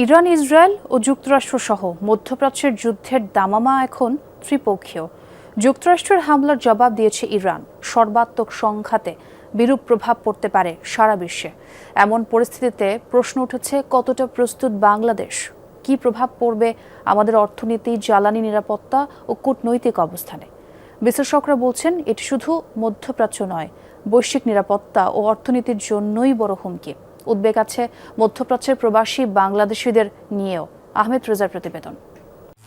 Iran, Israel ও যুক্তরাষ্ট্রসহ মধ্যপ্রাচ্যের যুদ্ধের দামামা এখন ত্রিপক্ষীয়। যুক্তরাষ্ট্রের হামলার জবাব দিয়েছে ইরান। সর্বাত্মক সংঘাতে বিরূপ প্রভাব পড়তে পারে সারা বিশ্বে। এমন পরিস্থিতিতে প্রশ্ন উঠেছে, কতটা প্রস্তুত বাংলাদেশ? কী প্রভাব পড়বে আমাদের অর্থনীতি, জ্বালানি নিরাপত্তা ও কূটনৈতিক অবস্থানে? বিশ্লেষকরা বলছেন, এটি শুধু মধ্যপ্রাচ্য নয়, বৈশ্বিক নিরাপত্তা ও অর্থনীতির জন্যই বড় হুমকি। উদ্বেগ আছে মধ্যপ্রাচ্যের প্রবাসী বাংলাদেশিদের নিয়েও। আহমেদ রেজার প্রতিবেদন।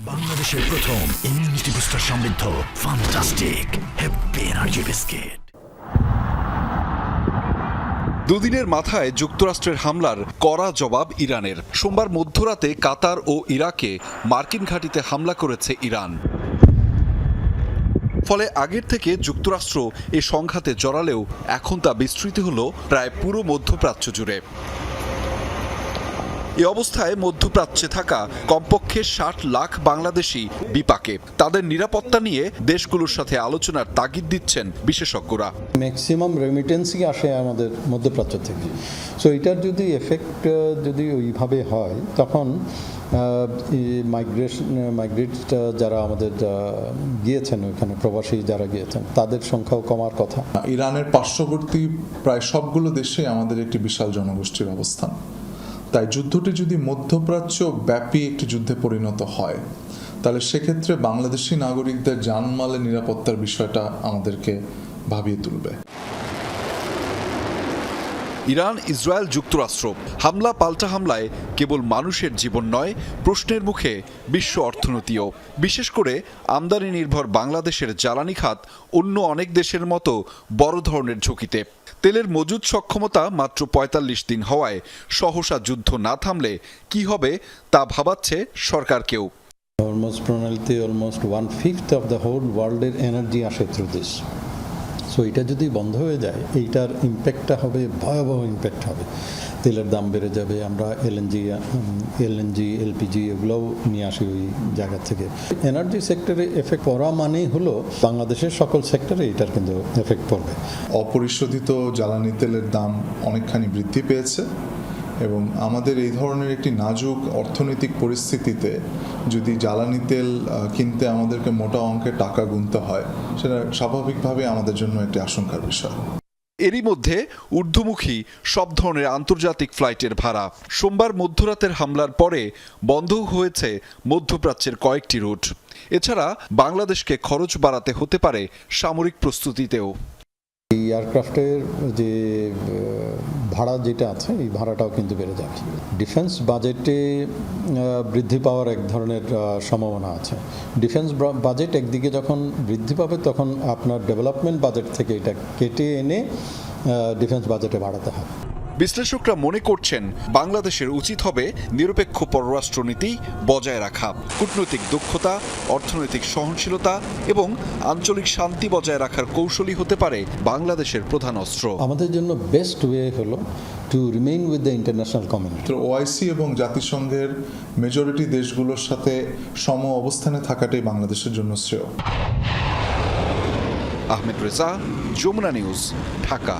বাংলাদেশের প্রথম ইমিউনিটি বুস্টার সমৃদ্ধ ফ্যান্টাস্টিক হ্যাপি এনার্জি বিস্কিট। দুদিনের মাথায় যুক্তরাষ্ট্রের হামলার কড়া জবাব ইরানের। সোমবার মধ্যরাতে কাতার ও ইরাকে মার্কিন ঘাঁটিতে হামলা করেছে ইরান। ফলে আগের থেকে যুক্তরাষ্ট্র এ সংঘাতে জড়ালেও এখন তা বিস্তৃত হলো প্রায় পুরো মধ্যপ্রাচ্য জুড়ে। এ অবস্থায় মধ্যপ্রাচ্যে থাকা কমপক্ষে ৬০ লাখ বাংলাদেশি বিপাকে। তাদের নিরাপত্তা নিয়ে দেশগুলোর সাথে আলোচনার তাগিদ দিচ্ছেন বিশেষজ্ঞরা। ম্যাক্সিমাম রেমিটেন্সই আসে আমাদের মধ্যপ্রাচ্য থেকে। সো এটার যদি এফেক্ট যদি ওইভাবে হয়, তখন মাইগ্রেট যারা আমাদের গিয়েছেন, ওইখানে প্রবাসী যারা গিয়েছেন, তাদের সংখ্যাও কমার কথা। ইরানের পার্শ্ববর্তী প্রায় সবগুলো দেশে আমাদের একটি বিশাল জনগোষ্ঠীর অবস্থান। তাই যুদ্ধটি যদি মধ্যপ্রাচ্য ব্যাপী একটি যুদ্ধে পরিণত হয়, তাহলে সেক্ষেত্রে বাংলাদেশি নাগরিকদের জানমালের নিরাপত্তার বিষয়টা আমাদেরকে ভাবিয়ে তুলবে। ইরান, ইসরায়েল, যুক্তরাষ্ট্র হামলা পাল্টা হামলায় কেবল মানুষের জীবন নয়, প্রশ্নের মুখে বিশ্ব অর্থনীতিও। বিশেষ করে আমদানি নির্ভর বাংলাদেশের জ্বালানি খাত অন্য অনেক দেশের মতো বড় ধরনের ঝুঁকিতে। তেলের মজুদ সক্ষমতা মাত্র ৪৫ দিন হওয়ায় সহসা যুদ্ধ না থামলে কি হবে তা ভাবাচ্ছে সরকারকেও। হরমুজ প্রণালীতে অলমোস্ট 1/5 অফ দ্য হোল ওয়ার্ল্ডের এনার্জি আসে থ্রু দিস। সো এটা যদি বন্ধ হয়ে যায়, এইটার ইম্প্যাক্টটা হবে, ভয়াবহ ইম্প্যাক্ট হবে। তেলের দাম বেড়ে যাবে। আমরা এলএনজি, এলপিজি এগুলোও নিয়ে আসি ওই জায়গা থেকে। এনার্জি সেক্টরে এফেক্ট পড়া মানেই হলো বাংলাদেশের সকল সেক্টরে এটার কিন্তু এফেক্ট পড়বে। অপরিশোধিত জ্বালানি তেলের দাম অনেকখানি বৃদ্ধি পেয়েছে এবং আমাদের এই ধরনের একটি নাজুক অর্থনৈতিক পরিস্থিতিতে যদি জ্বালানি তেল কিনতে আমাদেরকে মোটা অঙ্কের টাকা গুনতে হয়, সেটা স্বাভাবিকভাবে আমাদের জন্য একটি আশঙ্কার বিষয়। এরই মধ্যে ঊর্ধ্বমুখী সব ধরনের আন্তর্জাতিক ফ্লাইটের ভাড়া। সোমবার মধ্যরাতের হামলার পরে বন্ধ হয়েছে মধ্যপ্রাচ্যের কয়েকটি রুট। এছাড়া বাংলাদেশকে খরচ বাড়াতে হতে পারে সামরিক প্রস্তুতিতেও। এই এয়ারক্রাফটের যে ভাড়া যেটা আছে, এই ভাড়াটাও কিন্তু বেড়ে যাবে। ডিফেন্স বাজেটে বৃদ্ধি পাওয়ার এক ধরনের সম্ভাবনা আছে। ডিফেন্স বাজেট একদিকে যখন বৃদ্ধি পাবে, তখন আপনার ডেভেলপমেন্ট বাজেট থেকে এটা কেটে এনে ডিফেন্স বাজেটে বাড়াতে হবে। বিশ্লেষকরা মনে করছেন, বাংলাদেশের উচিত হবে নিরপেক্ষ পররাষ্ট্রনীতি বজায় রাখা। কূটনৈতিক দক্ষতা, অর্থনৈতিক সহনশীলতা এবং আঞ্চলিক শান্তি বজায় রাখার কৌশলী হতে পারে বাংলাদেশের প্রধান অস্ত্র। আমাদের জন্য বেস্ট ওয়ে হলো to remain with the international community. OIC এবং জাতিসংঘের মেজরিটি দেশগুলোর সাথে সম অবস্থানে থাকাটাই বাংলাদেশের জন্য শ্রেয়। আহমেদ রেজা, যমুনা নিউজ, ঢাকা।